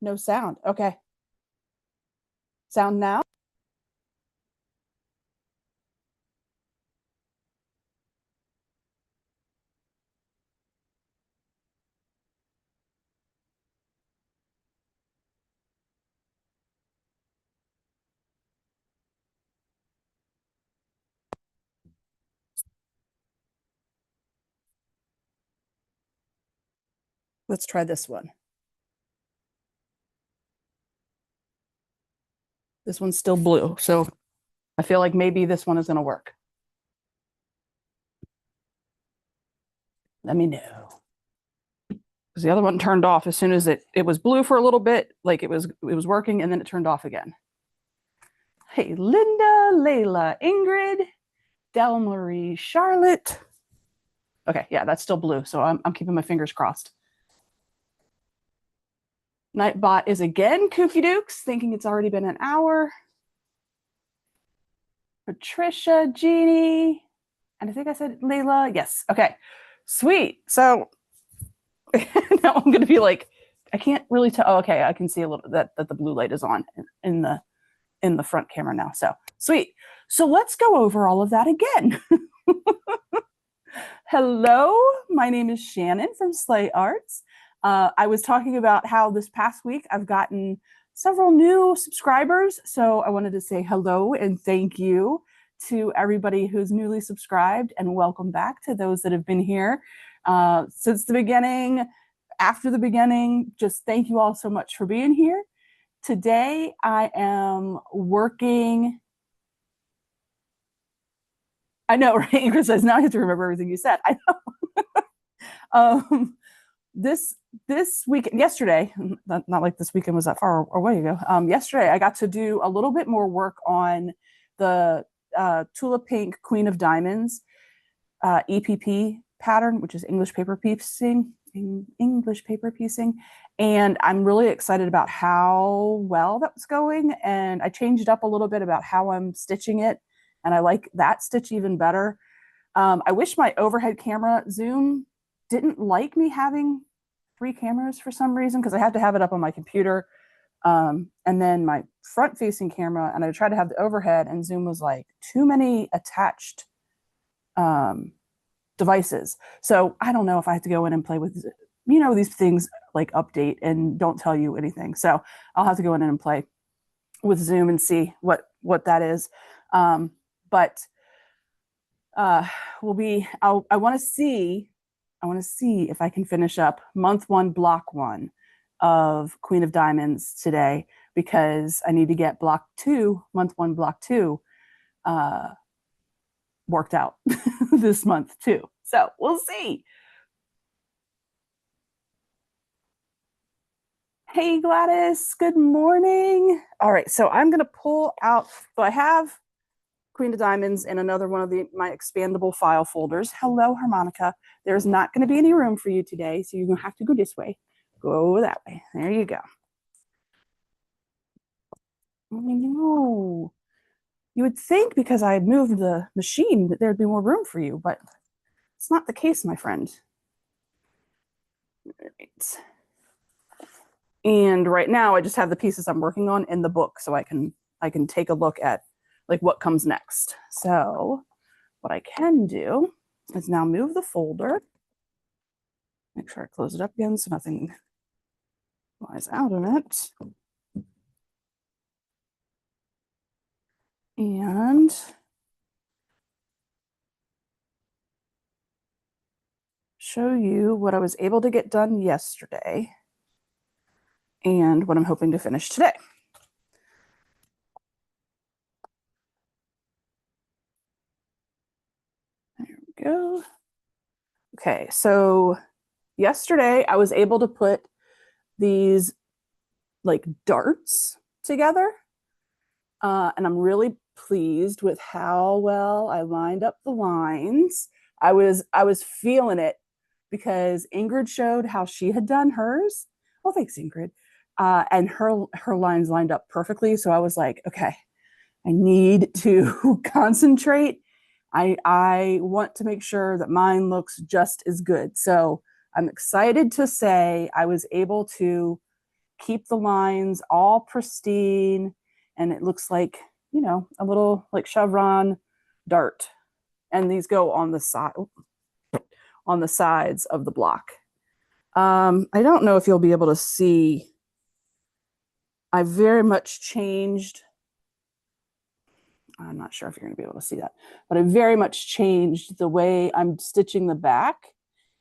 No sound. Okay. Sound now? Let's try this one. This one's still blue, so I feel like maybe this one is going to work. Let me know. Because the other one turned off as soon as it was blue for a little bit, like it was working, and then it turned off again. Hey, Linda, Layla, Ingrid, Del Marie, Charlotte. Okay, yeah, that's still blue, so I'm keeping my fingers crossed. Nightbot is again Kooky Dukes, thinking it's already been an hour. Patricia, Jeannie, and I think I said Layla. Yes. Okay. Sweet. So now I'm going to be like, I can't really tell. Oh, okay. I can see a little that the blue light is on in the front camera now. So sweet. So let's go over all of that again. Hello, my name is Shannon from SleighArts. I was talking about how this past week I've gotten several new subscribers. So I wanted to say hello and thank you to everybody who's newly subscribed, and welcome back to those that have been here since the beginning, after the beginning. Just thank you all so much for being here. Today I am working. I know, right? Ingrid says, now I have to remember everything you said. I know. This weekend, yesterday, not like this weekend was that far away ago. Yesterday, I got to do a little bit more work on the Tula Pink Queen of Diamonds EPP pattern, which is English paper piecing. And I'm really excited about how well that was going. And I changed up a little bit about how I'm stitching it. And I like that stitch even better. I wish my overhead camera Zoom didn't like me having 3 cameras for some reason, because I had to have it up on my computer. And then my front facing camera, and I tried to have the overhead, and Zoom was like, too many attached devices. So I don't know if I have to go in and play with, these things like update and don't tell you anything. So I'll have to go in and play with Zoom and see what that is. But I want to see if I can finish up month 1, block 1 of Queen of Diamonds today, because I need to get block 2, month 1, block 2, worked out this month too. So we'll see. Hey Gladys, good morning. All right, so I'm gonna pull out, so I have Queen of Diamonds in another one of my expandable file folders. Hello, Harmonica. There's not going to be any room for you today, so you're going to have to go this way. Go that way. There you go. I know. You would think because I moved the machine that there'd be more room for you, but it's not the case, my friend. Right. And right now, I just have the pieces I'm working on in the book, so I can take a look at like what comes next. So what I can do is now move the folder. Make sure I close it up again so nothing flies out of it. And show you what I was able to get done yesterday and what I'm hoping to finish today. There we go. Okay, so yesterday I was able to put these like darts together, and I'm really pleased with how well I lined up the lines. I was feeling it because Ingrid showed how she had done hers. Well, thanks, Ingrid. And her lines lined up perfectly. So I was like, okay, I need to concentrate. I want to make sure that mine looks just as good. So I'm excited to say I was able to keep the lines all pristine, and it looks like, you know, a little like chevron dart. And these go on the side, on the sides of the block. I don't know if you'll be able to see. I very much changed. I'm not sure if you're going to be able to see that, but I very much changed the way I'm stitching the back.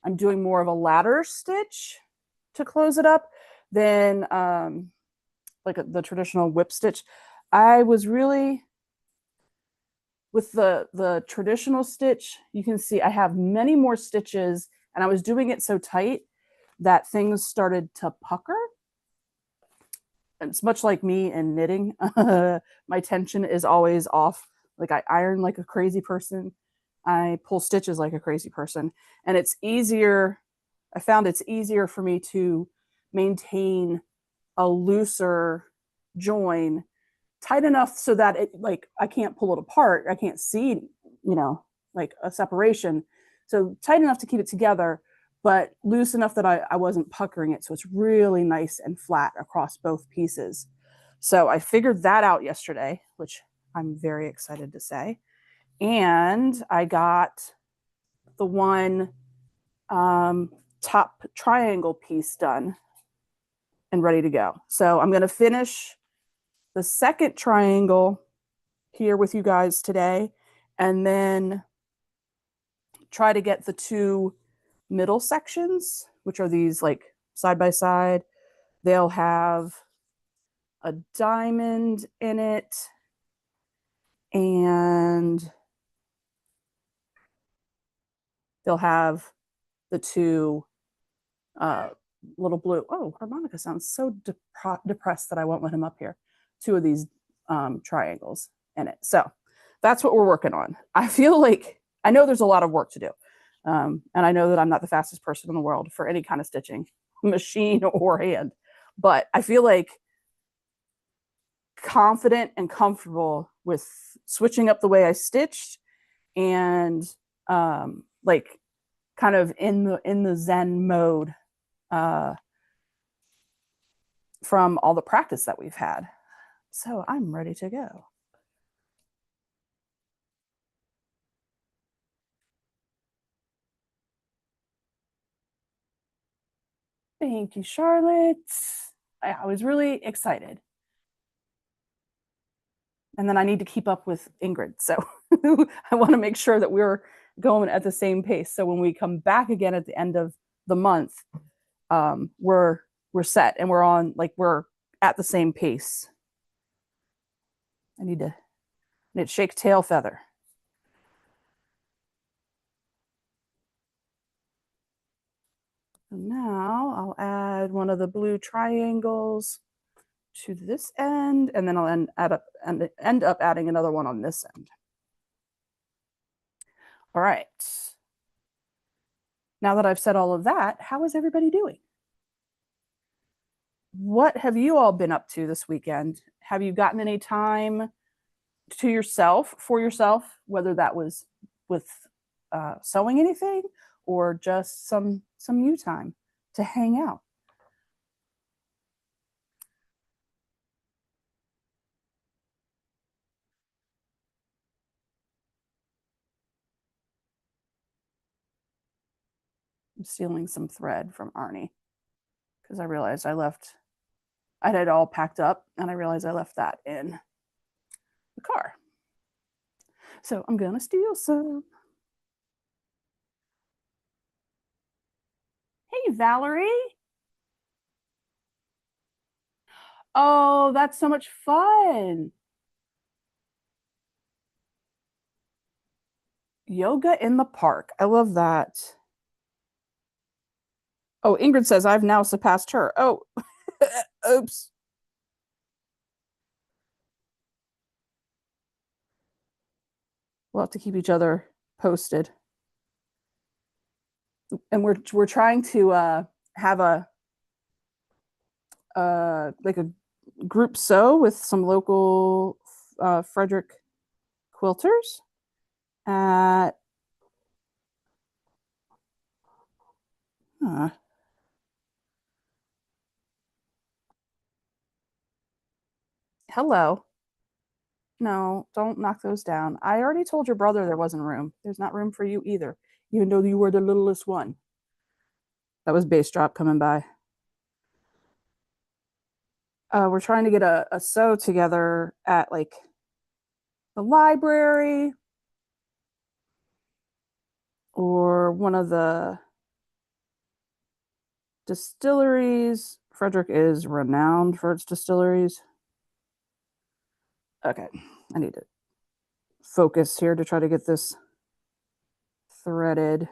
I'm doing more of a ladder stitch to close it up than like the traditional whip stitch. I was really, with the traditional stitch, you can see I have many more stitches, and I was doing it so tight that things started to pucker. It's much like me in knitting. My tension is always off. Like I iron like a crazy person. I pull stitches like a crazy person. And it's easier, I found it's easier for me to maintain a looser join tight enough so that it, like, I can't pull it apart. I can't see, you know, like a separation. So tight enough to keep it together, but loose enough that I wasn't puckering it. So it's really nice and flat across both pieces. So I figured that out yesterday, which I'm very excited to say. And I got the one top triangle piece done and ready to go. So I'm going to finish the second triangle here with you guys today, and then try to get the two middle sections, which are these like side by side. They'll have a diamond in it, and they'll have the two little blue. Oh, harmonica sounds so depressed that I won't let him up here. Two of these triangles in it. So that's what we're working on. I feel like I know there's a lot of work to do. And I know that I'm not the fastest person in the world for any kind of stitching, machine or hand, but I feel like confident and comfortable with switching up the way I stitched, and like kind of in the Zen mode from all the practice that we've had. So I'm ready to go. Thank you, Charlotte. I was really excited. And then I need to keep up with Ingrid. So I want to make sure that we're going at the same pace. So when we come back again at the end of the month, we're set and we're on, like, we're at the same pace. I need to shake tail feather. And now I'll add one of the blue triangles to this end, and then I'll end up adding another one on this end. All right. Now that I've said all of that, how is everybody doing? What have you all been up to this weekend? Have you gotten any time to yourself, for yourself, whether that was with sewing anything or just some you time to hang out? I'm stealing some thread from Arnie because I realized I had it all packed up, and I realized I left that in the car. So I'm gonna steal some. Hey, Valerie. Oh, that's so much fun. Yoga in the park. I love that. Oh, Ingrid says I've now surpassed her. Oh, oops. We'll have to keep each other posted. And we're trying to have a like a group sew with some local Frederick quilters at Hello. No, don't knock those down. I already told your brother there wasn't room. There's not room for you either, even though you were the littlest one. That was bass drop coming by. We're trying to get a sew together at like the library or one of the distilleries. Frederick is renowned for its distilleries. Okay, I need to focus here to try to get this threaded.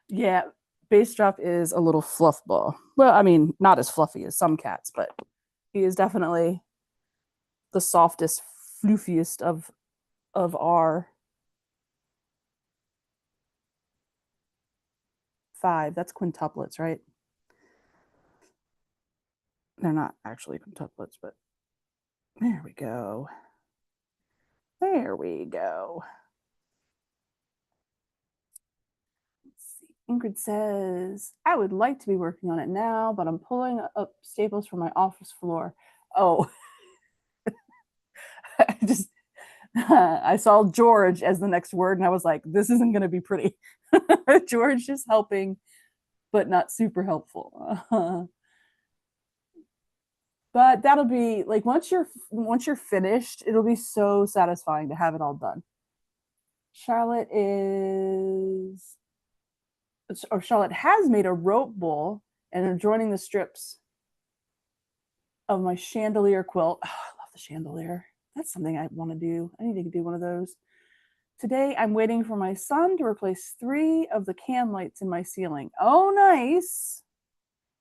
Yeah, Bass Drop is a little fluff ball. Well, I mean, not as fluffy as some cats, but he is definitely the softest, floofiest of our five. That's quintuplets, right? They're not actually quintuplets, but there we go. There we go. Let's see. Ingrid says, I would like to be working on it now, but I'm pulling up staples from my office floor. Oh, I just I saw George as the next word, and I was like, this isn't going to be pretty. George is helping, but not super helpful. But that'll be like once you're finished, it'll be so satisfying to have it all done. Charlotte is, or Charlotte has made a rope bowl and are joining the strips of my chandelier quilt. Oh, I love the chandelier. That's something I want to do. I need to do one of those. Today, I'm waiting for my son to replace 3 of the can lights in my ceiling. Oh, nice.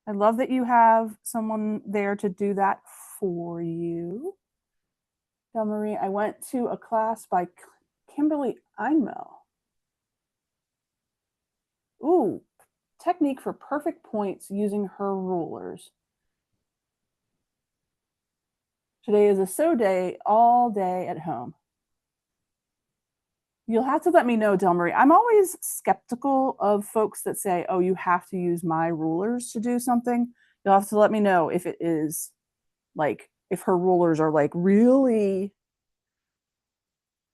I love that you have someone there to do that for you. Del Marie, I went to a class by Kimberly Einmel. Ooh, technique for perfect points using her rulers. Today is a sew day all day at home. You'll have to let me know, Del Marie. I'm always skeptical of folks that say, oh, you have to use my rulers to do something. You'll have to let me know if it is like, if her rulers are like really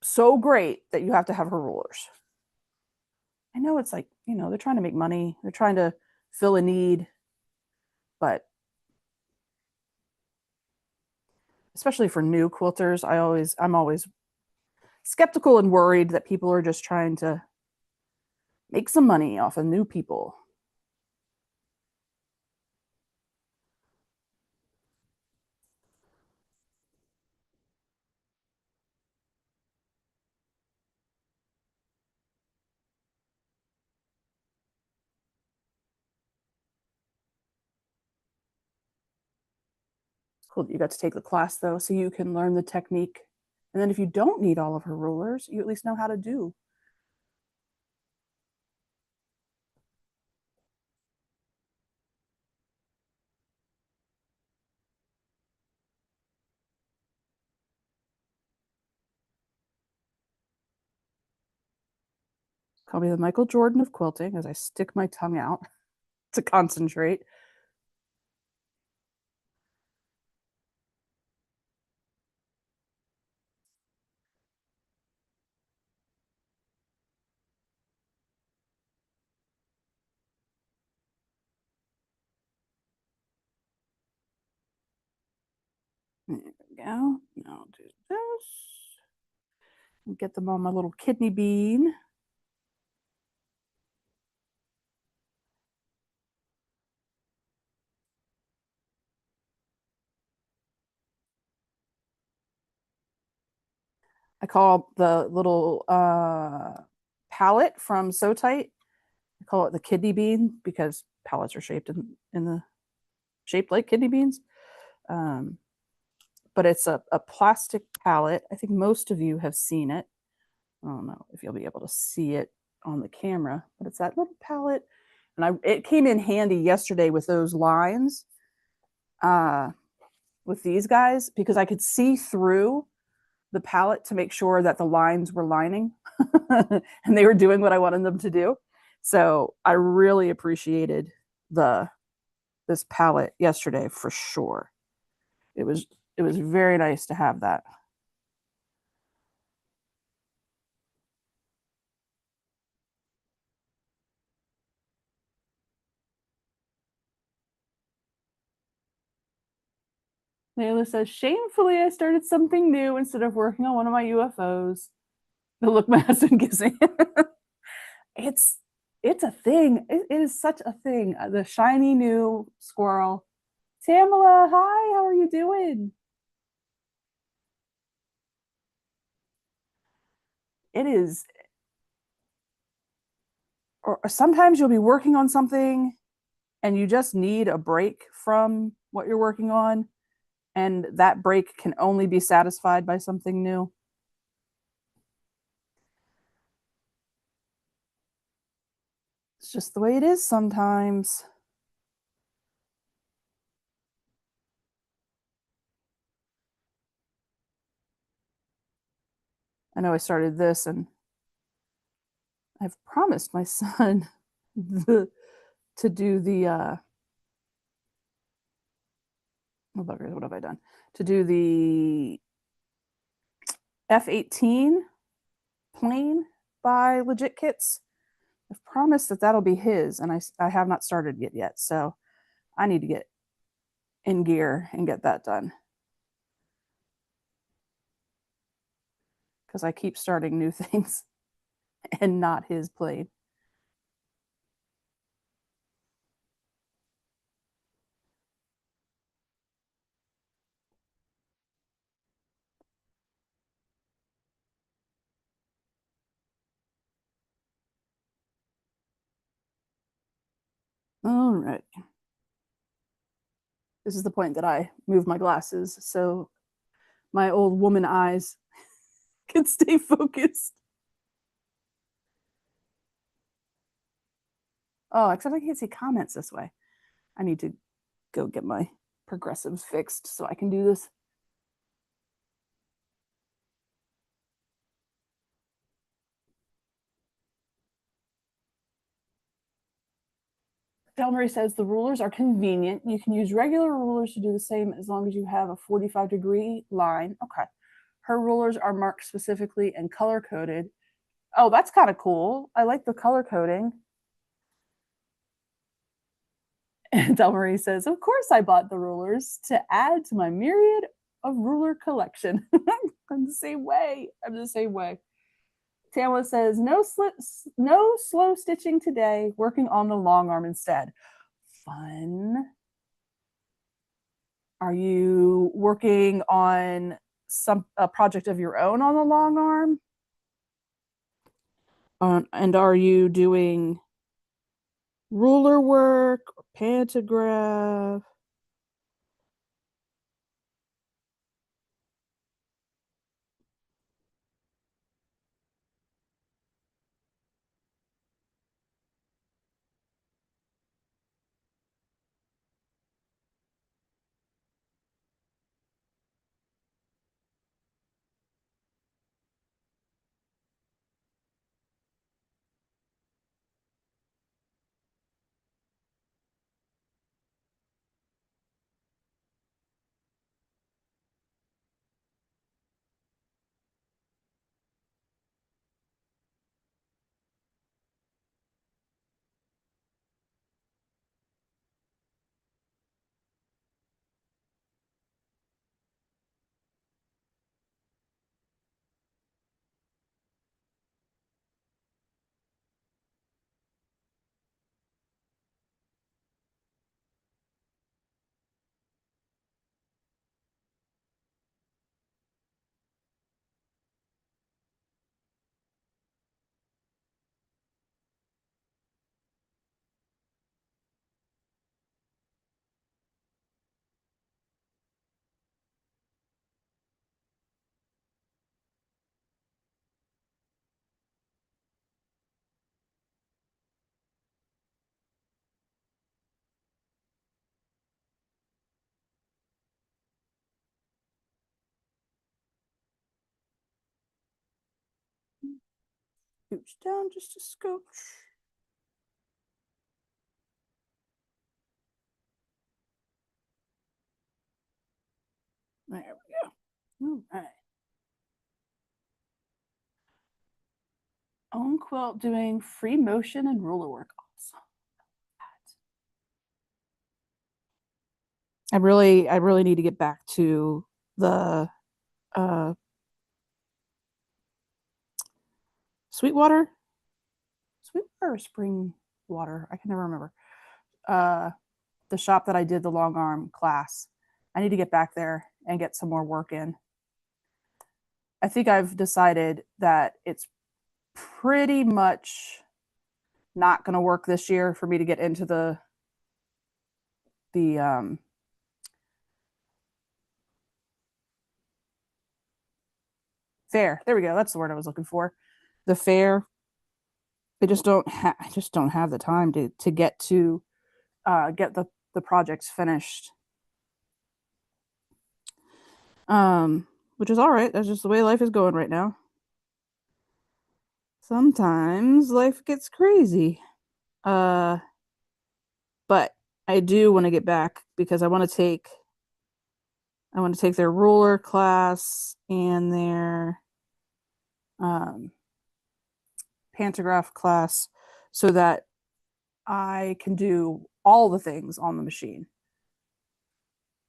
so great that you have to have her rulers. I know it's like, they're trying to make money, they're trying to fill a need, but especially for new quilters, I'm always skeptical and worried that people are just trying to make some money off of new people. It's cool that you got to take the class though, so you can learn the technique. And then if you don't need all of her rulers, you at least know how to do. Call me the Michael Jordan of quilting as I stick my tongue out to concentrate. There we go. Now I'll do this. And get them on my little kidney bean. I call the little palette from So Tight, I call it the kidney bean because pallets are shaped in the shaped like kidney beans. Um, but it's a plastic palette. I think most of you have seen it. I don't know if you'll be able to see it on the camera, but it's that little palette. And it came in handy yesterday with those lines. Uh, with these guys because I could see through the palette to make sure that the lines were lining and they were doing what I wanted them to do. So I really appreciated the this palette yesterday for sure. It was it was very nice to have that. Layla says, shamefully, I started something new instead of working on one of my UFOs. The look my husband gives me. it's it's a thing. It is such a thing. The shiny new squirrel. Tamala, hi, how are you doing? It is, or sometimes you'll be working on something and you just need a break from what you're working on, and that break can only be satisfied by something new. It's just the way it is sometimes. I know I started this and I've promised my son the, to do the oh buggers, what have I done? To do the F-18 plane by Legit Kits. I've promised that that'll be his, and I have not started it yet. So I need to get in gear and get that done because I keep starting new things and not his plane. All right. This is the point that I move my glasses so my old woman eyes can stay focused. Oh, except I can't see comments this way. I need to go get my progressives fixed so I can do this. Delmarie says the rulers are convenient. You can use regular rulers to do the same as long as you have a 45-degree line. Okay. Her rulers are marked specifically and color coded. Oh, that's kind of cool. I like the color coding. And Delmarie says, of course I bought the rulers to add to my myriad of ruler collection. I'm the same way. I'm the same way. Tamla says, no slow stitching today, working on the long arm instead. Fun. Are you working on a project of your own on the long arm? And are you doing ruler work or pantograph? scooch down just a scooch. There we go. All right. Own quilt doing free motion and ruler work. Awesome. I really need to get back to the uh Sweetwater, Sweetwater or Spring Water. I can never remember. Uh, the shop that I did the long arm class. I need to get back there and get some more work in. I think I've decided that it's pretty much not going to work this year for me to get into the fair. There we go. That's the word I was looking for. The fair. I just don't have the time to get to get the projects finished. Which is all right. That's just the way life is going right now. Sometimes life gets crazy. Uh, but I do want to get back because I want to take their ruler class and their um, pantograph class so that I can do all the things on the machine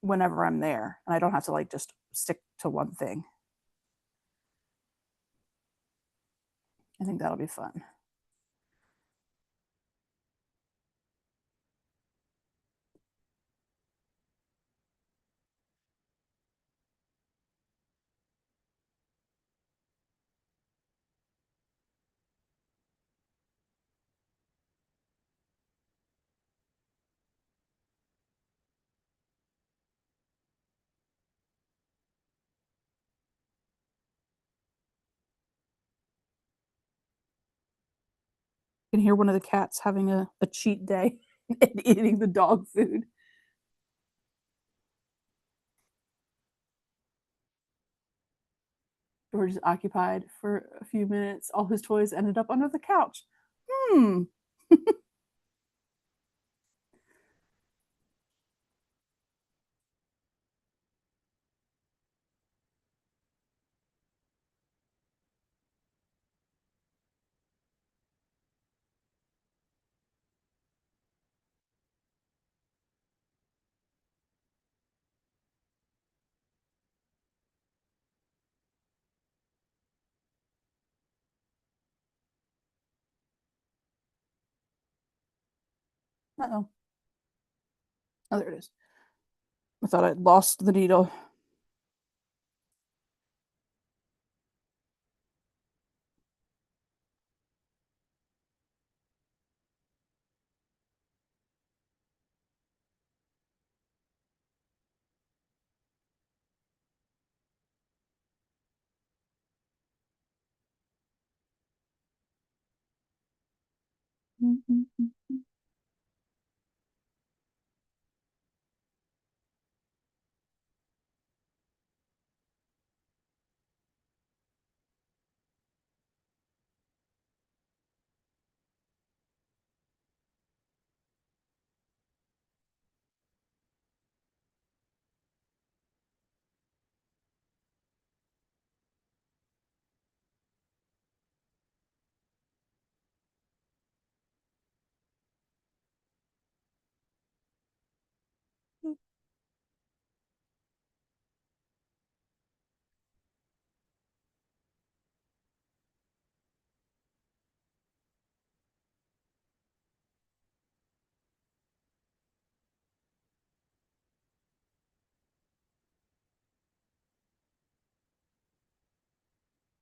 whenever I'm there, and I don't have to like just stick to one thing. I think that'll be fun. You can hear one of the cats having a cheat day and eating the dog food. George is occupied for a few minutes. All his toys ended up under the couch. Hmm. Uh-oh. Oh, there it is. I thought I'd lost the needle.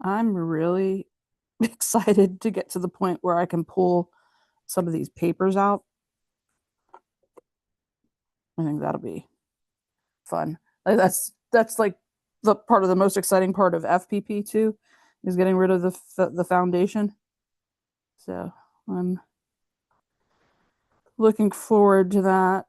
I'm really excited to get to the point where I can pull some of these papers out. I think that'll be fun. Like that's like the part of the most exciting part of FPP too, is getting rid of the foundation. So I'm looking forward to that.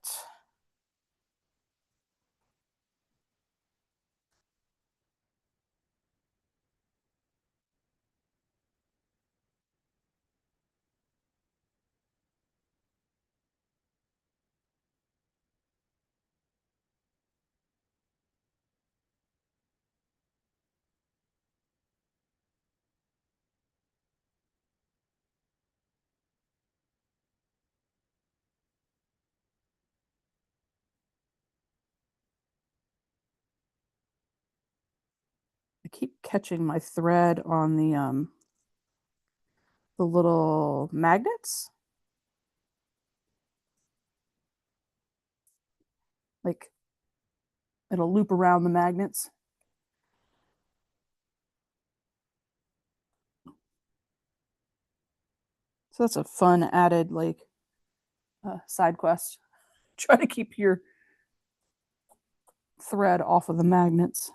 keep catching my thread on the little magnets. Like it'll loop around the magnets. So that's a fun added like side quest. Try to keep your thread off of the magnets.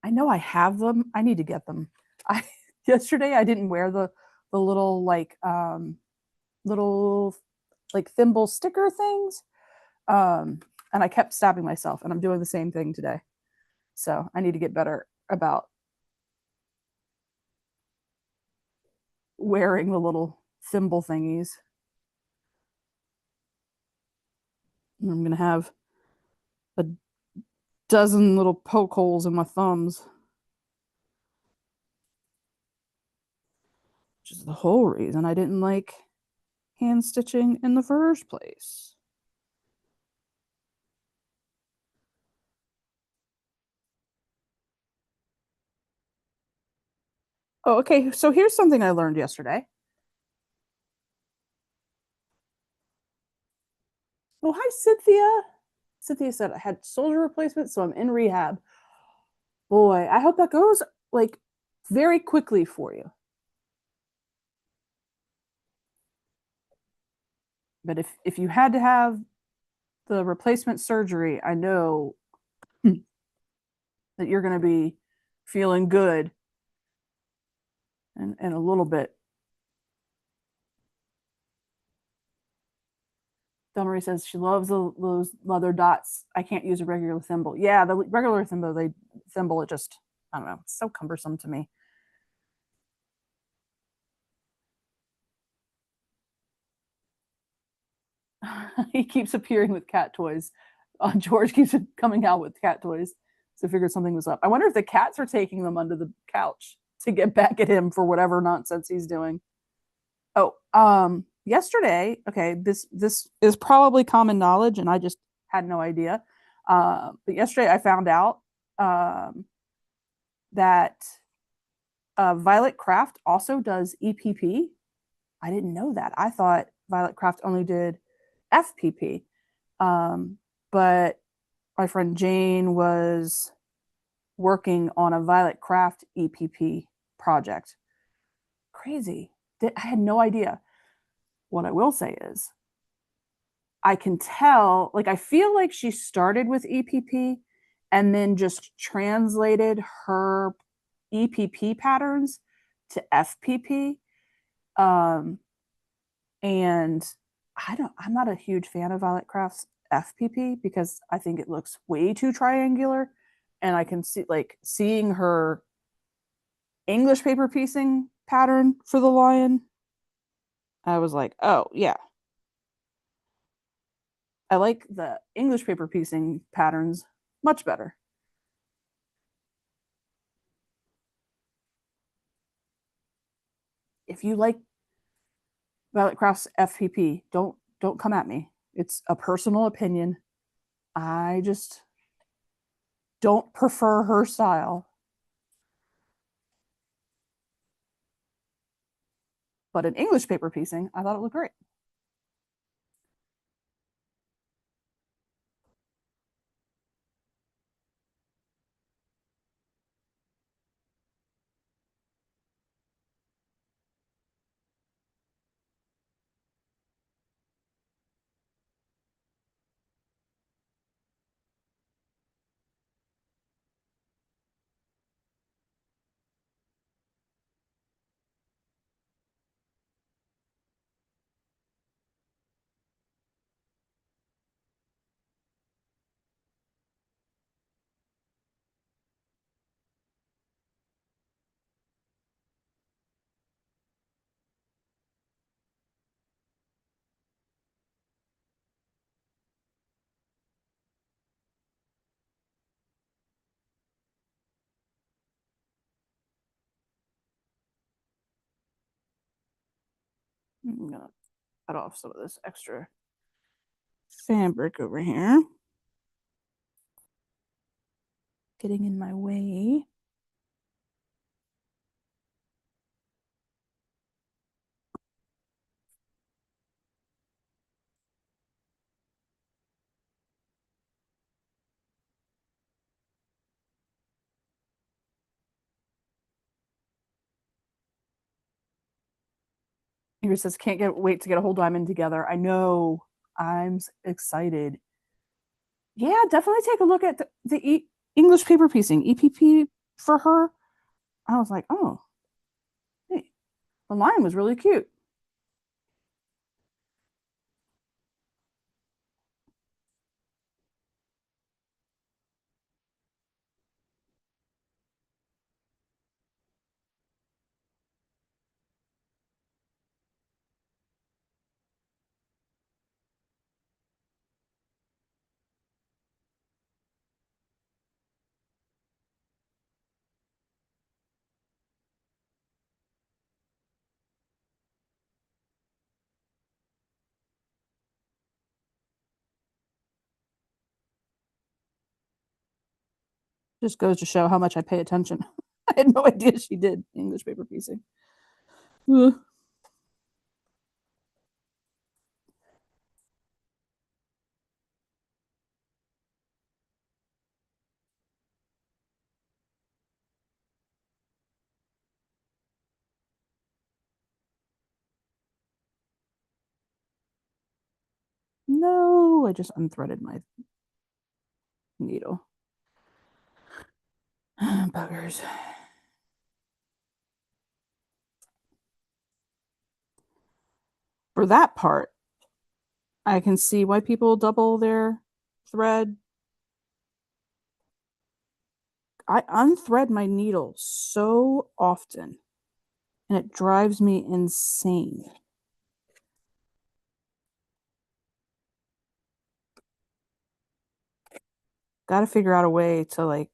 I know I have them. I need to get them. I yesterday I didn't wear the little little like thimble sticker things. And I kept stopping myself, and I'm doing the same thing today. So I need to get better about wearing the little thimble thingies. And I'm gonna have a dozen little poke holes in my thumbs, which is the whole reason I didn't like hand stitching in the first place. Oh, okay. So here's something I learned yesterday. Oh, hi, Cynthia. Cynthia said I had shoulder replacement, so I'm in rehab. Boy, I hope that goes like very quickly for you. But if you had to have the replacement surgery, I know that you're going to be feeling good and a little bit. Delmarie says she loves those leather dots. I can't use a regular thimble. Yeah, the regular thimble, it just, I don't know, it's so cumbersome to me. He keeps appearing with cat toys. George keeps coming out with cat toys. So I figured something was up. I wonder if the cats are taking them under the couch to get back at him for whatever nonsense he's doing. Oh, yesterday, okay, this is probably common knowledge, and I just had no idea. But yesterday I found out that Violet Craft also does EPP. I didn't know that. I thought Violet Craft only did FPP. But my friend Jane was working on a Violet Craft EPP project. Crazy. I had no idea. What I will say is, I can tell, like, I feel like she started with EPP and then just translated her EPP patterns to FPP. Um, and I'm not a huge fan of Violet Craft's FPP because I think it looks way too triangular. And I can see, like, seeing her English paper piecing pattern for the lion, I was like, oh, yeah. I like the English paper piecing patterns much better. If you like Violet Craft's FPP, don't come at me. It's a personal opinion. I just don't prefer her style. But in English paper piecing, I thought it looked great. I'm gonna cut off some of this extra fabric over here. Getting in my way. Ingrid says, can't wait to get a whole diamond together. I know. I'm excited. Yeah, definitely take a look at the English paper piecing, EPP for her. I was like, oh, hey, the line was really cute. Just goes to show how much I pay attention. I had no idea she did English paper piecing. Ugh. No, I just unthreaded my needle. Buggers. For that part, I can see why people double their thread. I unthread my needle so often and it drives me insane. Got to figure out a way to like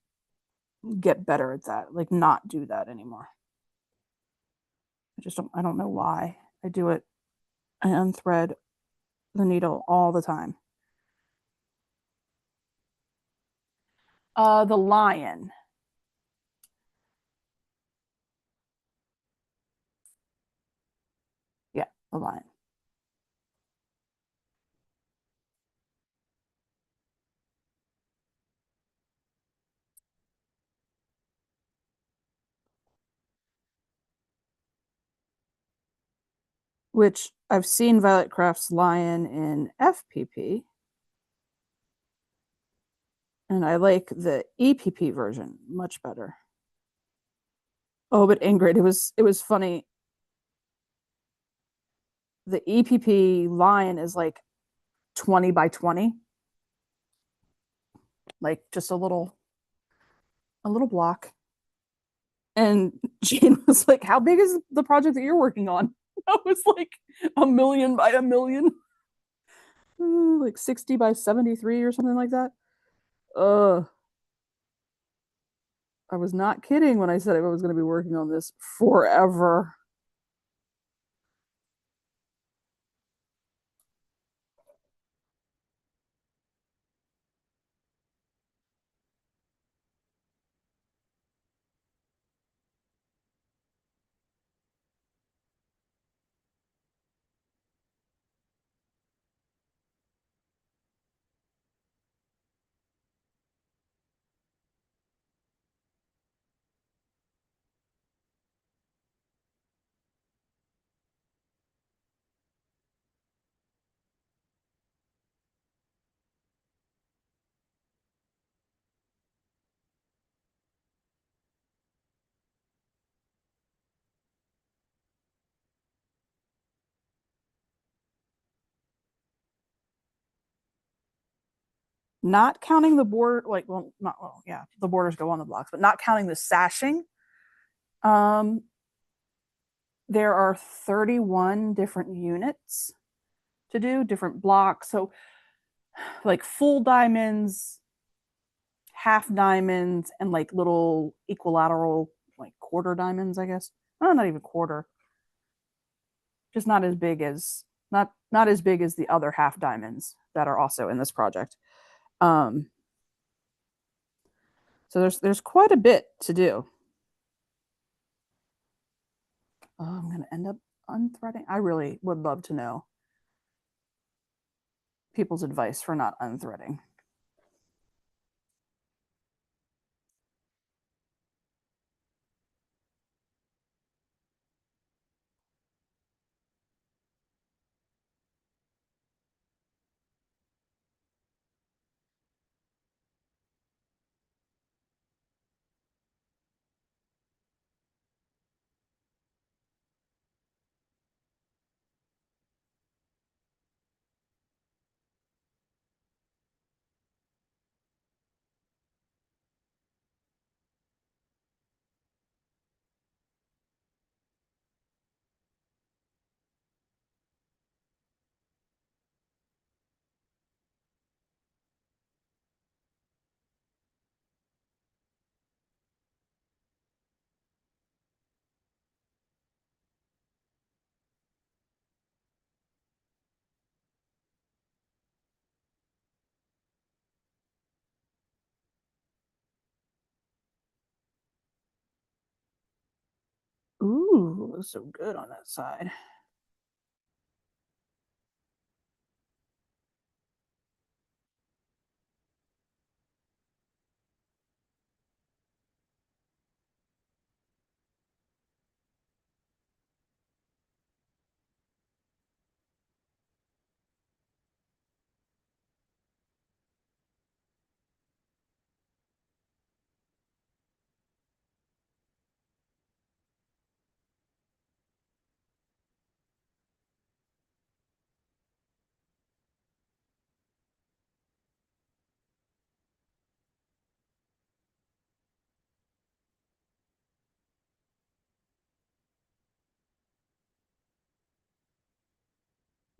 get better at that, like not do that anymore. I don't know why. I do it. I unthread the needle all the time. The lion. Yeah, the lion. Which I've seen Violet Craft's lion in FPP, and I like the EPP version much better. Oh, but Ingrid, it was funny. The EPP lion is like 20 by 20, like just a little block. And Jane was like, "How big is the project that you're working on?" I was like, "A million by a million, like 60 by 73 or something like that." I was not kidding when I said I was going to be working on this forever. Not counting the border, like, well, not, well, yeah, the borders go on the blocks, but not counting the sashing. Um, there are 31 different units to do, different blocks. So, like full diamonds, half diamonds, and like little equilateral, like quarter diamonds, I guess. Oh, not even quarter. just not as big as not as big as the other half diamonds that are also in this project. Um, so there's quite a bit to do. Oh, I'm going to end up unthreading. I really would love to know people's advice for not unthreading. Ooh, looks so good on that side.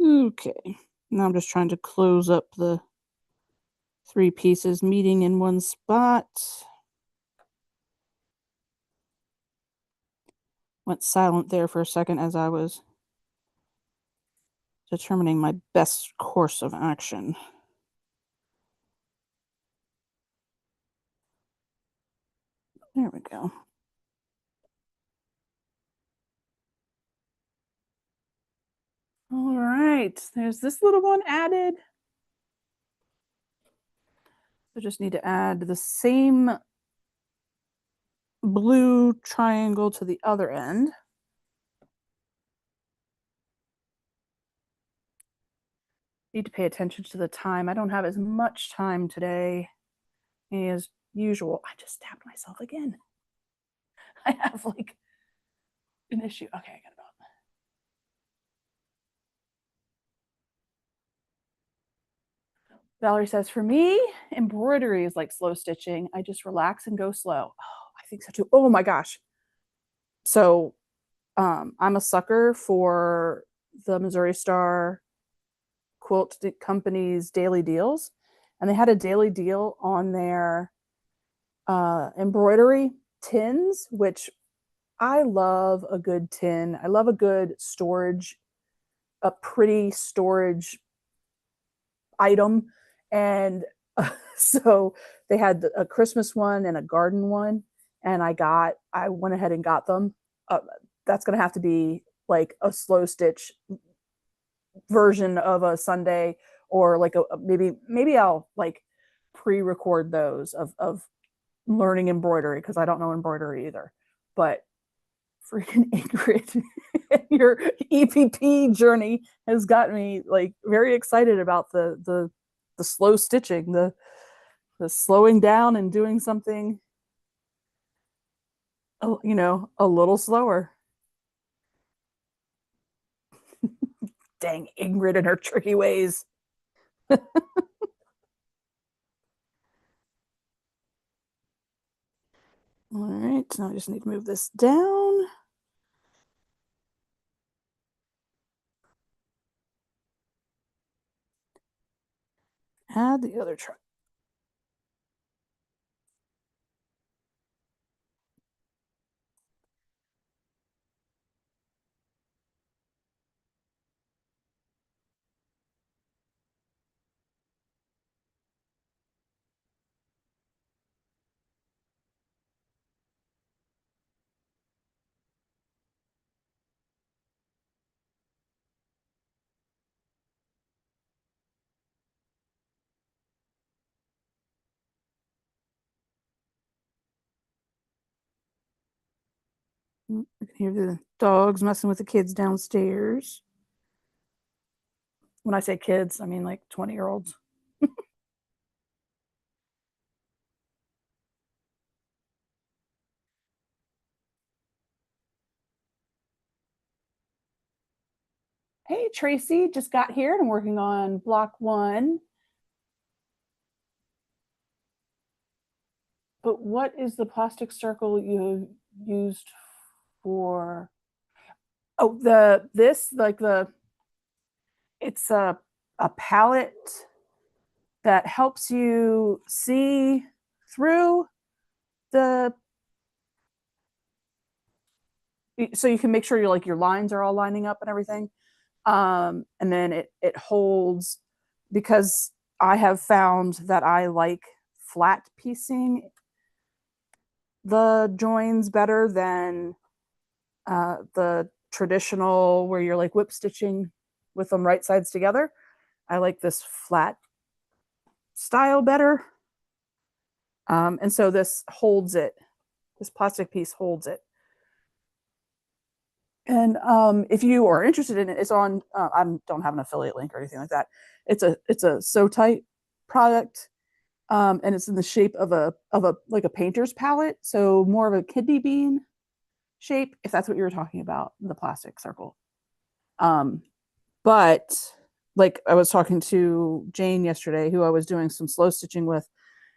Okay. Now I'm just trying to close up the three pieces meeting in one spot. Went silent there for a second as I was determining my best course of action. There we go. All right, there's this little one added. I just need to add the same blue triangle to the other end. Need to pay attention to the time. I don't have as much time today as usual. I just stabbed myself again. I have like an issue. Okay, I got it on. Valerie says, for me, embroidery is like slow stitching. I just relax and go slow. Oh, I think so too. Oh my gosh. So I'm a sucker for the Missouri Star Quilt Company's daily deals. And they had a daily deal on their embroidery tins, which I love a good tin. I love a good storage, a pretty storage item. And so they had a Christmas one and a garden one. And I went ahead and got them. That's going to have to be like a slow stitch version of a Sunday, or like maybe I'll like pre-record those of learning embroidery, because I don't know embroidery either. But freaking Ingrid, your EPP journey has got me like very excited about the slow stitching, the slowing down and doing something, a little slower. Dang Ingrid and her tricky ways. All right, now I just need to move this down. Add the other truck. You can hear the dogs messing with the kids downstairs. When I say kids, I mean like 20-year-olds. Hey, Tracy, just got here and I'm working on block one. But what is the plastic circle you have used for? Oh, the this like the it's a palette that helps you see through the so you can make sure your lines are all lining up and everything. And then it holds because I have found that I like flat piecing the joins better than the traditional where you're like whip stitching with them right sides together. I like this flat style better. And so this holds it. This plastic piece holds it. And if you are interested in it, it's on. I don't have an affiliate link or anything like that. It's a so tight product, and it's in the shape of a like a painter's palette, so more of a kidney bean shape, if that's what you were talking about, the plastic circle. Um, but like I was talking to Jane yesterday, who I was doing some slow stitching with.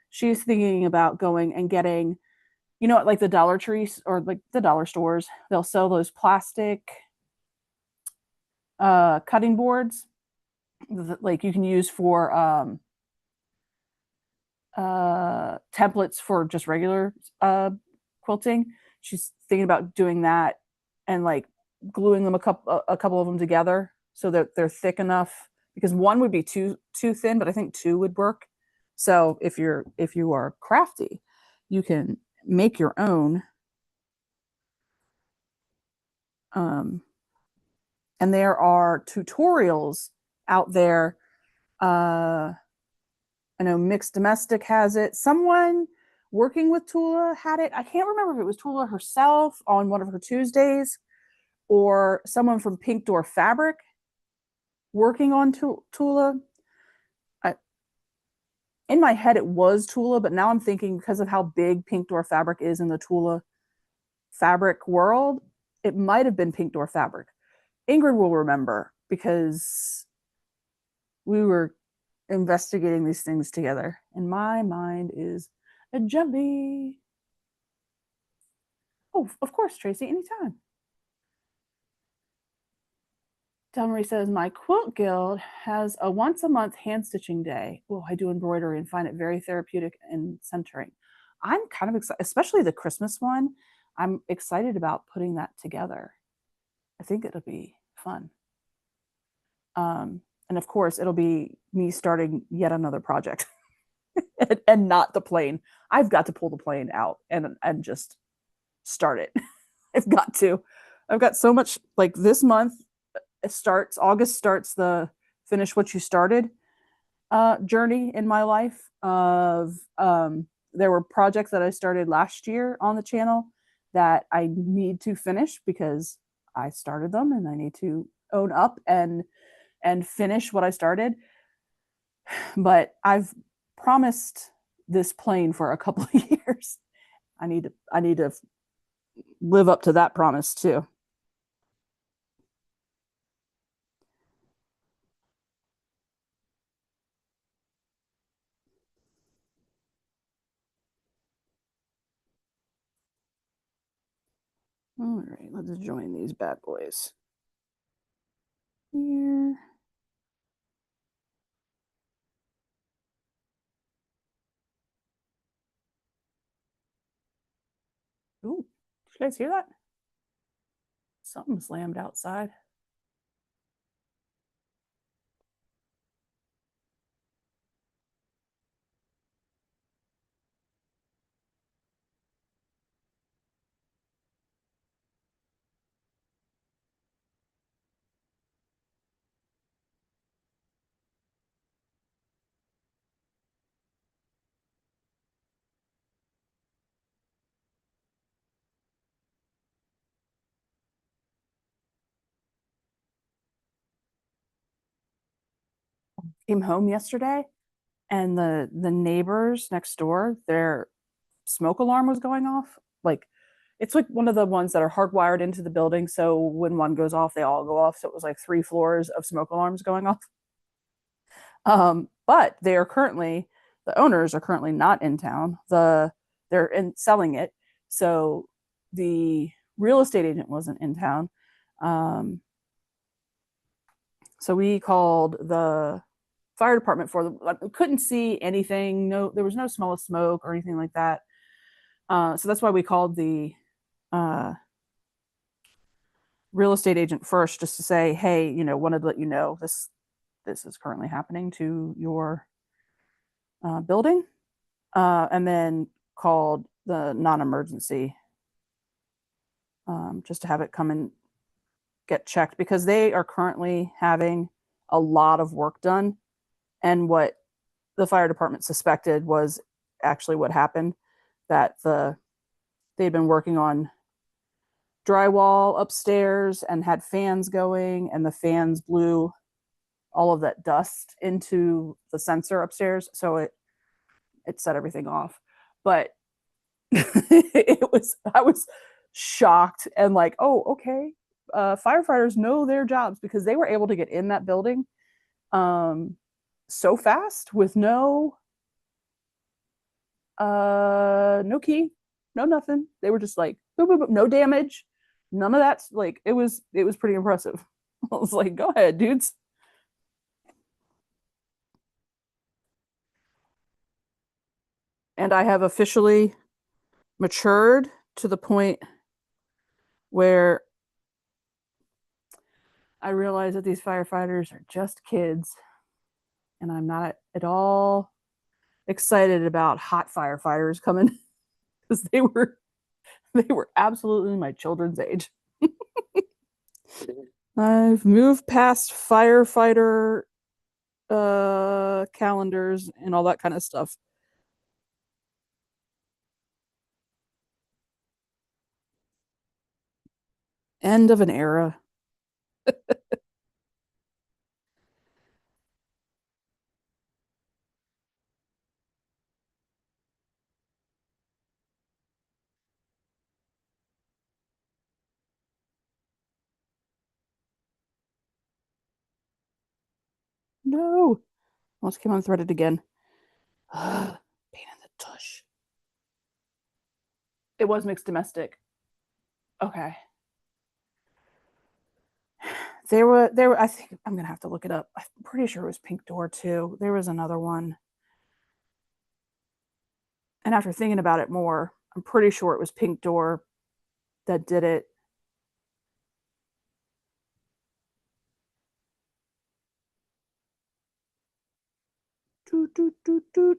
She's thinking about going and getting, like the Dollar Trees or like the dollar stores, they'll sell those plastic cutting boards that, like you can use for templates for just regular quilting. She's thinking about doing that and like gluing them a couple of them together so that they're thick enough because one would be too thin, but I think two would work. So if you are crafty, you can make your own. Um, and there are tutorials out there. I know Mixed Domestic has it. Someone working with Tula had it. I can't remember if it was Tula herself on one of her Tuesdays or someone from Pink Door Fabric working on Tula. I, in my head, it was Tula, but now I'm thinking because of how big Pink Door Fabric is in the Tula fabric world, it might have been Pink Door Fabric. Ingrid will remember because we were investigating these things together, and my mind is a jelly. Oh, of course, Tracy, anytime. Delmarie says, my quilt guild has a once a month hand stitching day. Oh, I do embroidery and find it very therapeutic and centering. I'm kind of excited, especially the Christmas one. I'm excited about putting that together. I think it'll be fun. And of course, it'll be me starting yet another project and not the plane. I've got to pull the plane out and just start it. I've got to. I've got so much like this month August starts the finish what you started journey in my life of there were projects that I started last year on the channel that I need to finish because I started them and I need to own up and finish what I started. But I've promised this plane for a couple of years. I need to live up to that promise too. All right, let's join these bad boys here. Ooh, did you guys hear that? Something slammed outside. came home yesterday and the neighbors next door, their smoke alarm was going off. Like it's like one of the ones that are hardwired into the building. So when one goes off, they all go off. So it was like 3 floors of smoke alarms going off. But they are currently the owners are currently not in town. They're in selling it. So the real estate agent wasn't in town. Um, so we called the fire department for them. We couldn't see anything. No, there was no smell of smoke or anything like that. So that's why we called the uh, real estate agent first, just to say, hey, wanted to let you know this is currently happening to your building, and then called the non-emergency, just to have it come and get checked, because they are currently having a lot of work done. And what the fire department suspected was actually what happened, that they'd been working on drywall upstairs and had fans going, and the fans blew all of that dust into the sensor upstairs, so it set everything off. But I was shocked and like, oh, okay. Firefighters know their jobs, because they were able to get in that building so fast with no key, no nothing. They were just like boop, boop, boop, no damage, none of that. Like it was pretty impressive. I was like, go ahead, dudes. And I have officially matured to the point where I realize that these firefighters are just kids, and I'm not at all excited about hot firefighters coming, because they were absolutely my children's age. I've moved past firefighter calendars and all that kind of stuff. End of an era. No. Almost came unthreaded again. Pain in the tush. It was mixed domestic. Okay. There were I think I'm gonna have to look it up. I'm pretty sure it was Pink Door too. There was another one. And after thinking about it more, I'm pretty sure it was Pink Door that did it. Doot, doot, doot, doot.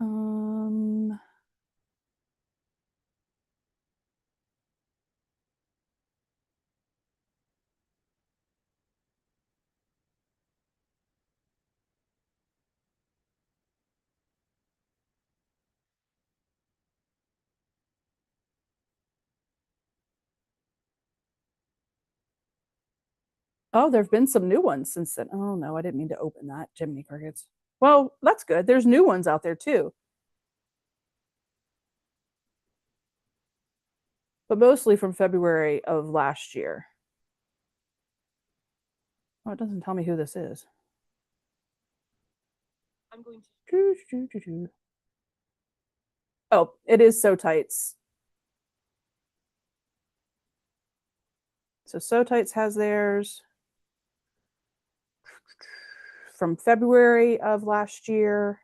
Um, oh, there have been some new ones since then. Oh no, I didn't mean to open that. Jiminy Crickets. Well, that's good. There's new ones out there too, but mostly from February of last year. Oh, it doesn't tell me who this is. I'm going to. Oh, it is So Tights. So Tights has theirs from February of last year.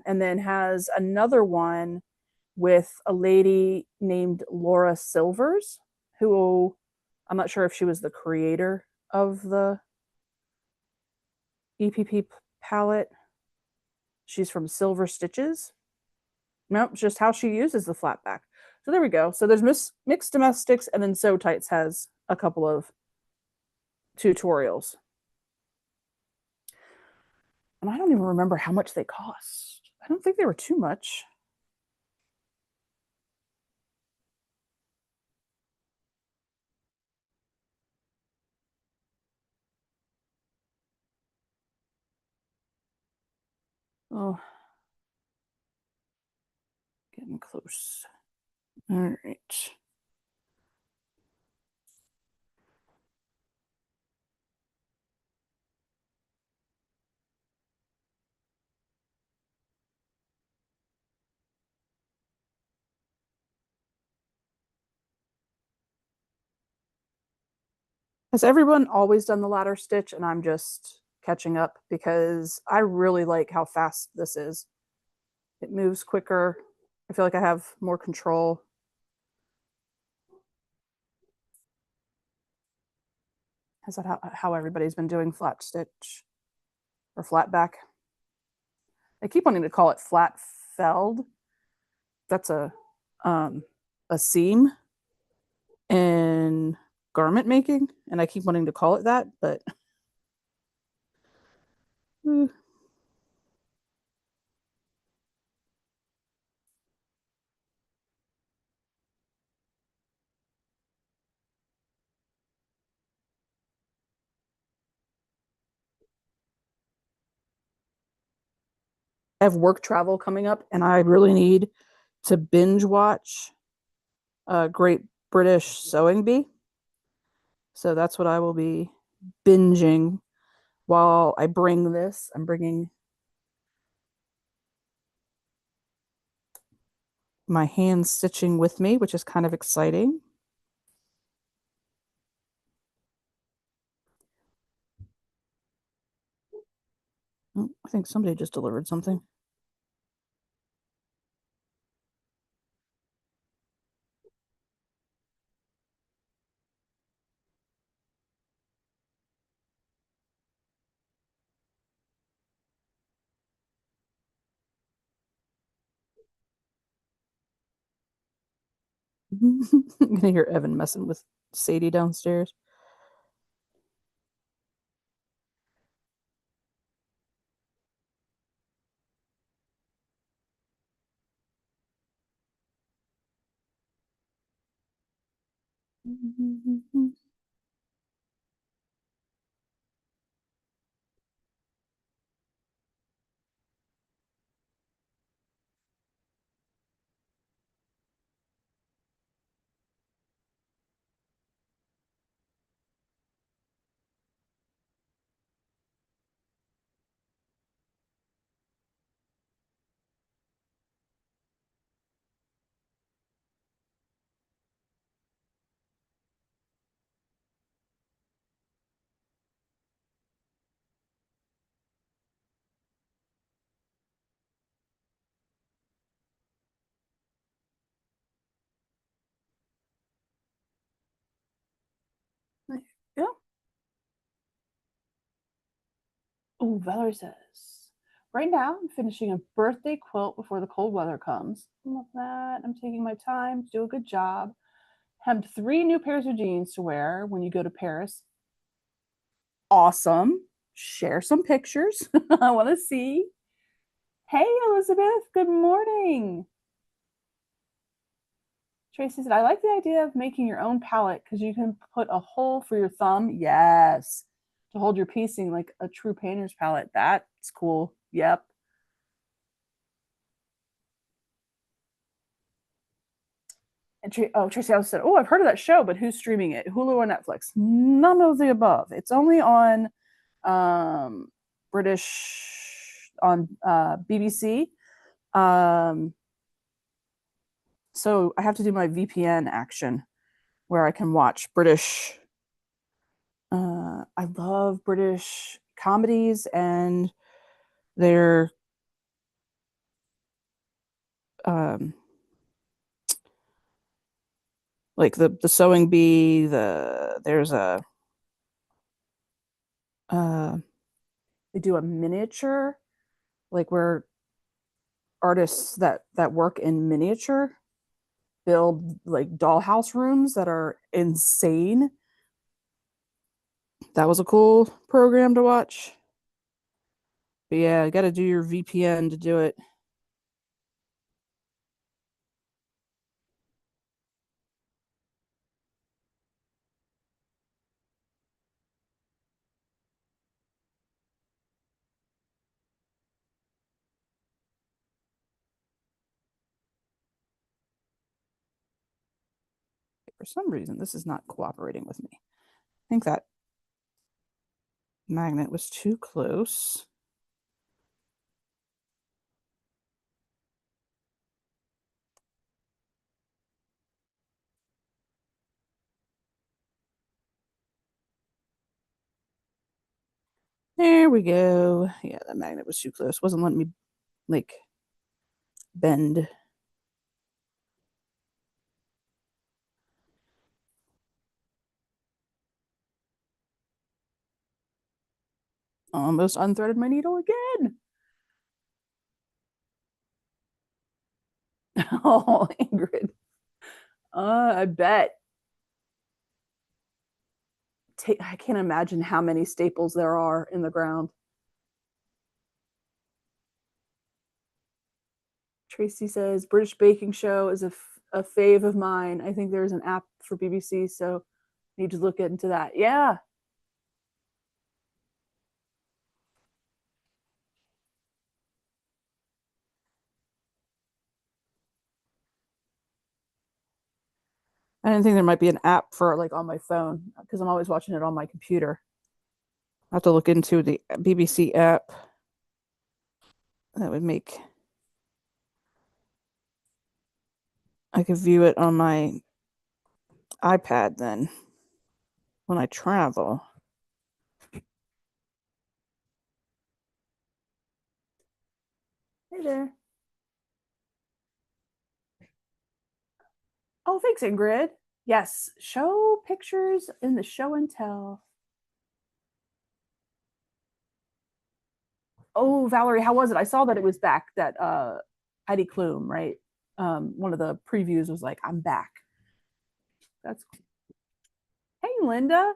And then has another one with a lady named Laura Silvers, who I'm not sure if she was the creator of the EPP palette. She's from Silver Stitches. Nope, just how she uses the flat back. So there we go. So there's mixed domestics, and then So Tights has a couple of tutorials. And I don't even remember how much they cost. I don't think they were too much. Oh, getting close. All right. Has everyone always done the ladder stitch and I'm just catching up? Because I really like how fast this is. It moves quicker. I feel like I have more control. Is that how everybody's been doing flat stitch or flat back? I keep wanting to call it flat felled. That's a seam in garment making, and I keep wanting to call it that, but I have work travel coming up, and I really need to binge watch a Great British Sewing Bee. So that's what I will be binging while I bring this. I'm bringing my hand stitching with me, which is kind of exciting. Oh, I think somebody just delivered something. I'm gonna hear Evan messing with Sadie downstairs. Yeah. Oh, Valerie says, right now I'm finishing a birthday quilt before the cold weather comes. I love that. I'm taking my time to do a good job. Hemmed 3 new pairs of jeans to wear when you go to Paris. Awesome. Share some pictures. I want to see. Hey, Elizabeth. Good morning. Tracy said, I like the idea of making your own palette because you can put a hole for your thumb. Yes. To hold your piecing like a true painter's palette. That's cool. Yep. And Tracy also said, oh, I've heard of that show, but who's streaming it? Hulu or Netflix? None of the above. It's only on um, British, on BBC. Um, so I have to do my VPN action where I can watch British. I love British comedies and their um, like the sewing bee. There's a uh, they do a miniature like where artists that work in miniature build like dollhouse rooms that are insane. That was a cool program to watch. But yeah, you got to do your VPN to do it. For some reason, this is not cooperating with me. I think that magnet was too close. There we go. Yeah, that magnet was too close. Wasn't letting me like bend. Almost unthreaded my needle again. Oh, Ingrid. I bet. I can't imagine how many staples there are in the ground. Tracy says British Baking Show is a fave of mine. I think there's an app for BBC, so need to look into that. Yeah. I didn't think there might be an app for like on my phone because I'm always watching it on my computer. I have to look into the BBC app. That would make I could view it on my iPad then when I travel. Hey there. Oh, thanks, Ingrid. Yes, show pictures in the show and tell. Oh, Valerie, how was it? I saw that it was back. That Heidi Klum, right? One of the previews was like, "I'm back." That's cool. Hey, Linda.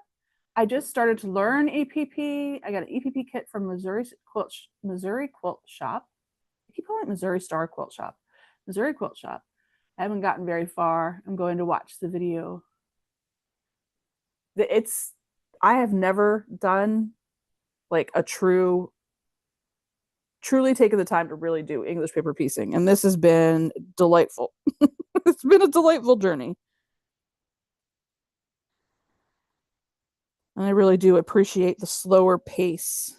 I just started to learn EPP. I got an EPP kit from Missouri Quilt Shop. I keep calling it Missouri Star Quilt Shop. Missouri Quilt Shop. I haven't gotten very far. I'm going to watch the video. It's I have never done like a truly taken the time to really do English paper piecing, and this has been delightful. It's been a delightful journey. And I really do appreciate the slower pace.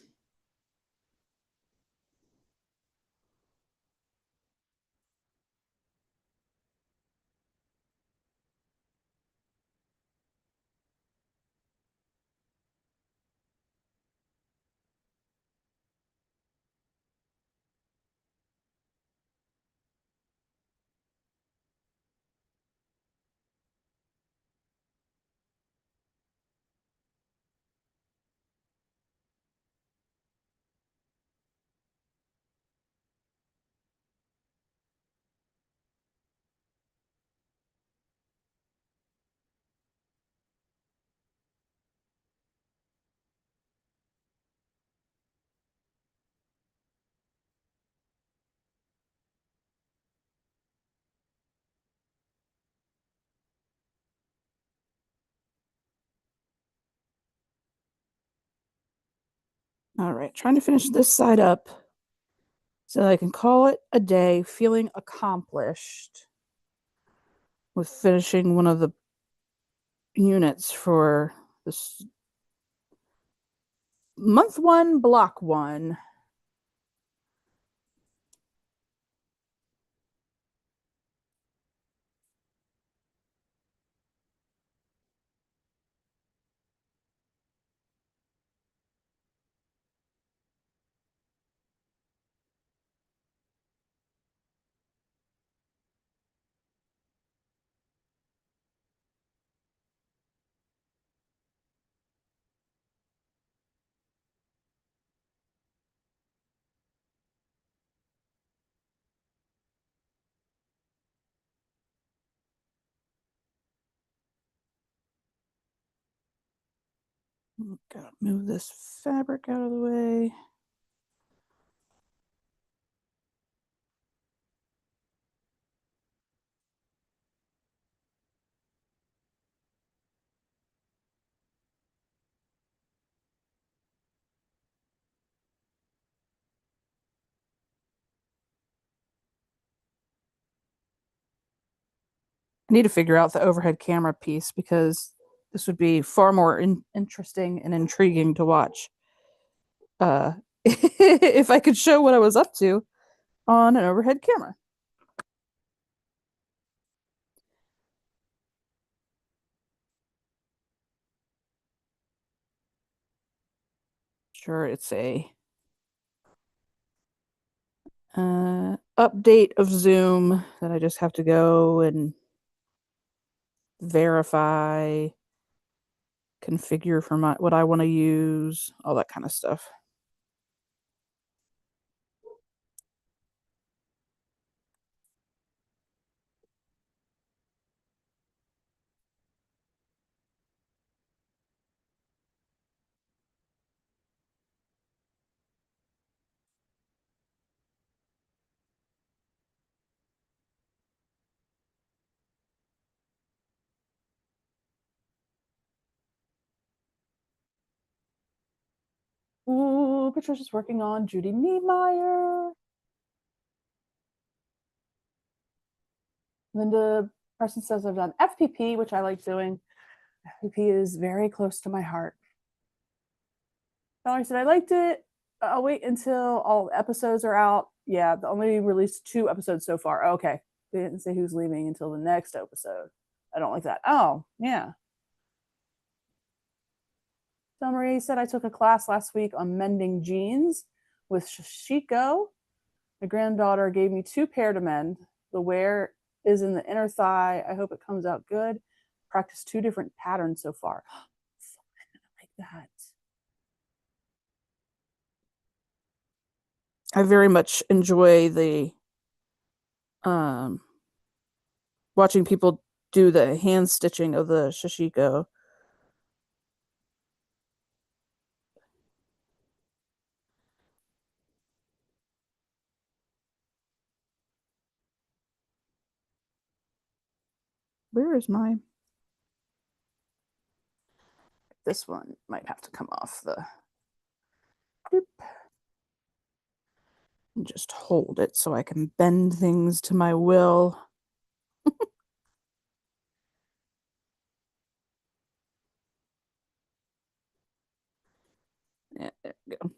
All right, trying to finish this side up so that I can call it a day, feeling accomplished with finishing one of the units for this month one, block one. Gotta move this fabric out of the way. I need to figure out the overhead camera piece because this would be far more interesting and intriguing to watch if I could show what I was up to on an overhead camera. Sure, it's a update of Zoom that I just have to go and verify, configure for my what I want to use, all that kind of stuff. Ooh, Patricia's working on Judy Niemeyer. Linda Preston says I've done FPP, which I like doing. FPP is very close to my heart. Valerie said I liked it. I'll wait until all episodes are out. Yeah, the only released 2 episodes so far. Okay. They didn't say who's leaving until the next episode. I don't like that. Oh, yeah. Del Marie said I took a class last week on mending jeans with Shishiko. My granddaughter gave me 2 pair to mend. The wear is in the inner thigh. I hope it comes out good. Practiced 2 different patterns so far. I like that. I very much enjoy the um watching people do the hand stitching of the shishiko. Where is my this one might have to come off the and just hold it so I can bend things to my will. Yeah, there we go.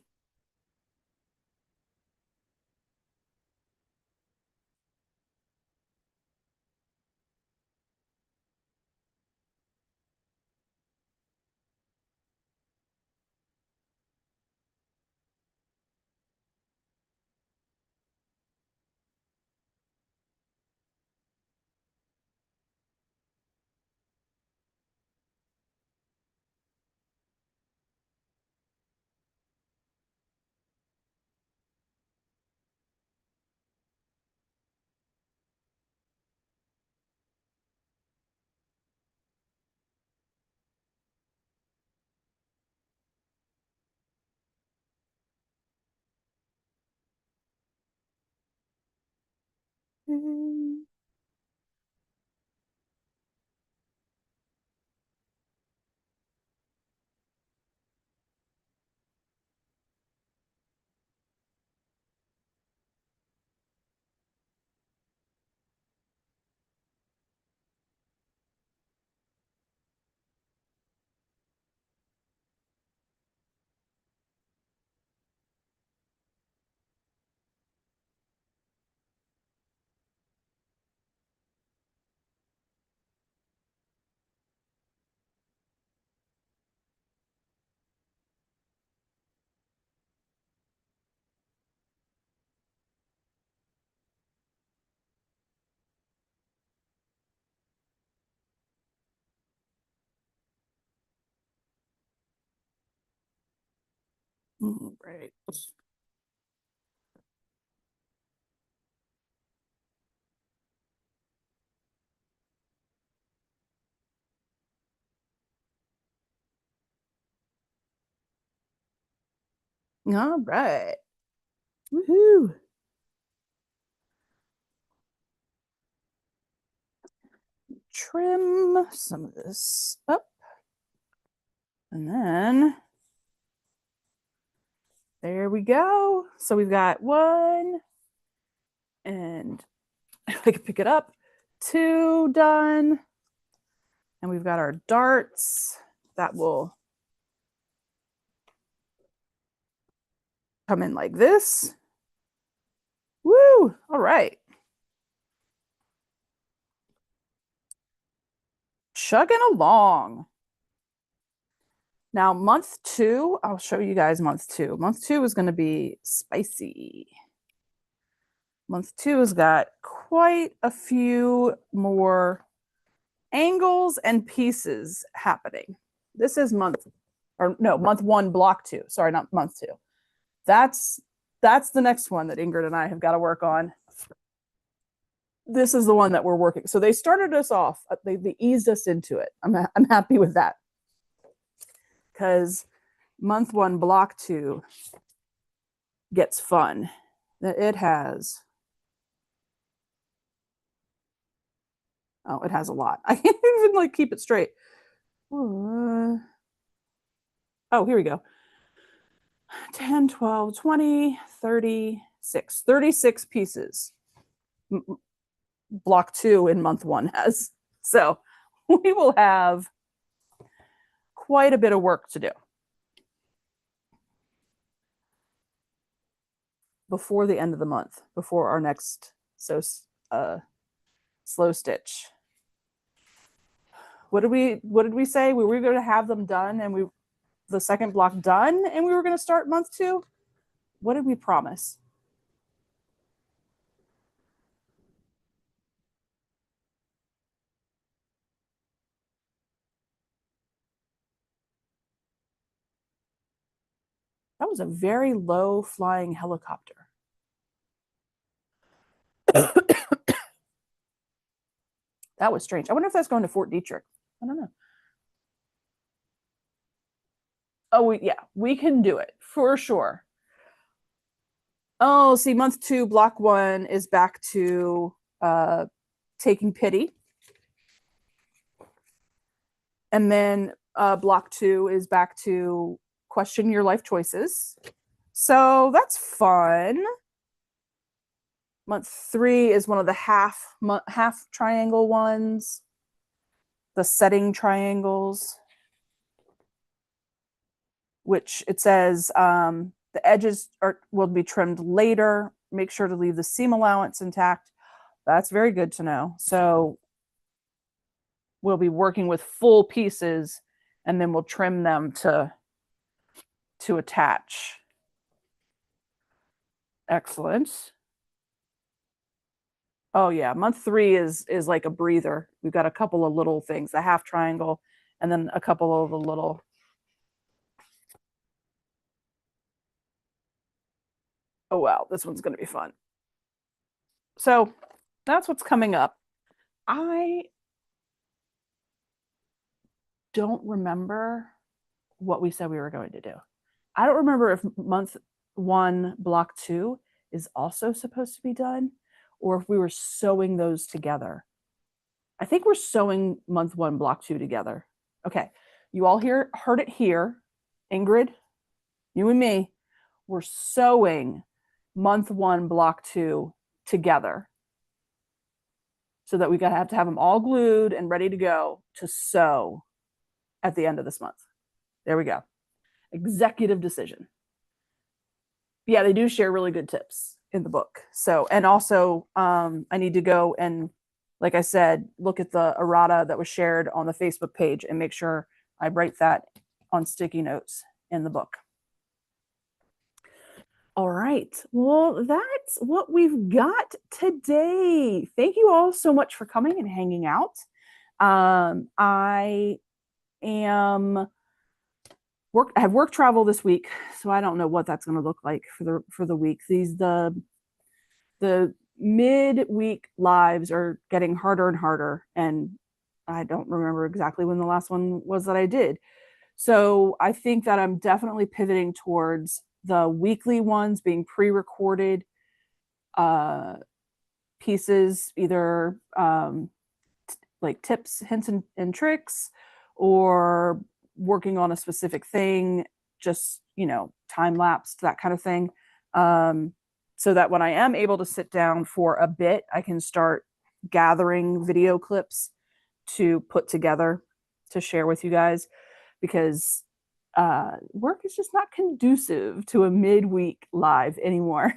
Right. All right. Woohoo. Trim some of this up. And then there we go. So we've got one, and I can pick it up, two done. And we've got our darts that will come in like this. Woo! All right. Chugging along. Now, month two, I'll show you guys month two. Month two is going to be spicy. Month two has got quite a few more angles and pieces happening. This is month one, block two. Sorry, not month two. That's the next one that Ingrid and I have got to work on. This is the one that we're working. So they started us off. They eased us into it. I'm happy with that, because month one, block two gets fun. It has. Oh, it has a lot. I can't even keep it straight. Oh, here we go. 10, 12, 20, 36. 36 pieces. Block two in month one has. So we will have quite a bit of work to do before the end of the month, before our next slow stitch. What did we say? We were going to have them done, and the second block done, and we were going to start month two. What did we promise? That was a very low flying helicopter. That was strange. I wonder if that's going to Fort Detrick. I don't know. Oh, yeah, we can do it for sure. Oh, see, month two, block one is back to taking pity. And then block two is back to question your life choices. So that's fun. Month three is one of the half triangle ones, the setting triangles, which it says the edges will be trimmed later. Make sure to leave the seam allowance intact. That's very good to know. So we'll be working with full pieces, and then we'll trim them to attach. Excellent. Oh yeah, month three is like a breather. We've got a couple of little things, a half triangle, and then a couple of the little. Oh wow, this one's going to be fun. So that's what's coming up. I don't remember what we said we were going to do. I don't remember if month one, block two is also supposed to be done, or if we were sewing those together. I think we're sewing month one, block two together. Okay, you all heard it here. Ingrid, you and me, we're sewing month one, block two together, so that we have to have them all glued and ready to go to sew at the end of this month. There we go. Executive decision. Yeah, they do share really good tips in the book. So, and also I need to go and, like I said, look at the errata that was shared on the Facebook page and make sure I write that on sticky notes in the book. All right. Well, that's what we've got today. Thank you all so much for coming and hanging out. I have work travel this week, so I don't know what that's going to look like for the week. The mid-week lives are getting harder and harder, and I don't remember exactly when the last one was that I did. So I think that I'm definitely pivoting towards the weekly ones being pre-recorded pieces, either like tips, hints, and tricks, or working on a specific thing, just, time lapsed, that kind of thing. So that when I am able to sit down for a bit, I can start gathering video clips to put together to share with you guys, because work is just not conducive to a midweek live anymore,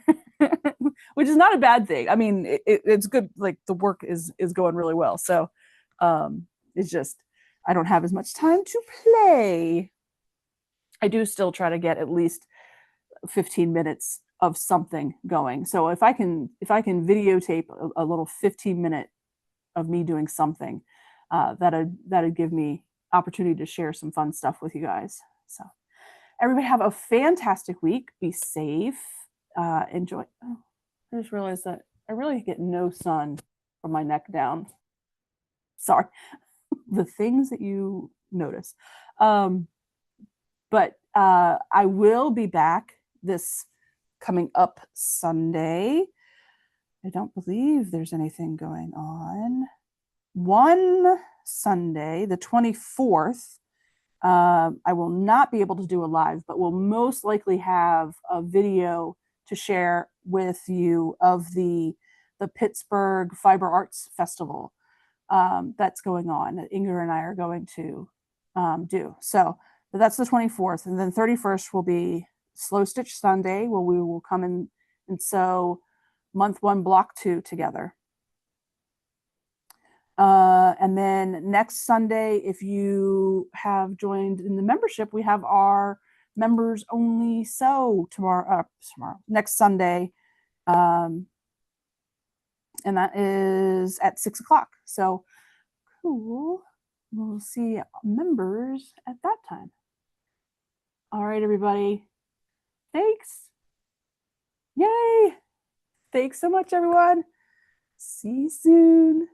which is not a bad thing. I mean, it's good. Like, the work is going really well. So it's just, I don't have as much time to play. I do still try to get at least 15 minutes of something going. So if I can videotape a little 15-minute of me doing something, that'd give me opportunity to share some fun stuff with you guys. So everybody have a fantastic week. Be safe. Enjoy. Oh, I just realized that I really get no sun from my neck down. Sorry. The things that you notice. But I will be back this coming up Sunday. I don't believe there's anything going on. One Sunday, the 24th, I will not be able to do a live, but we'll most likely have a video to share with you of the Pittsburgh Fiber Arts Festival that's going on, that Ingrid and I are going to do. So that's the 24th. And then 31st will be Slow Stitch Sunday, where we will come in and sew month 1, block 2 together. And then next Sunday, if you have joined in the membership, we have our members only sew next Sunday. And that is at 6 o'clock. So cool. We'll see members at that time. All right, everybody. Thanks. Yay. Thanks so much, everyone. See you soon.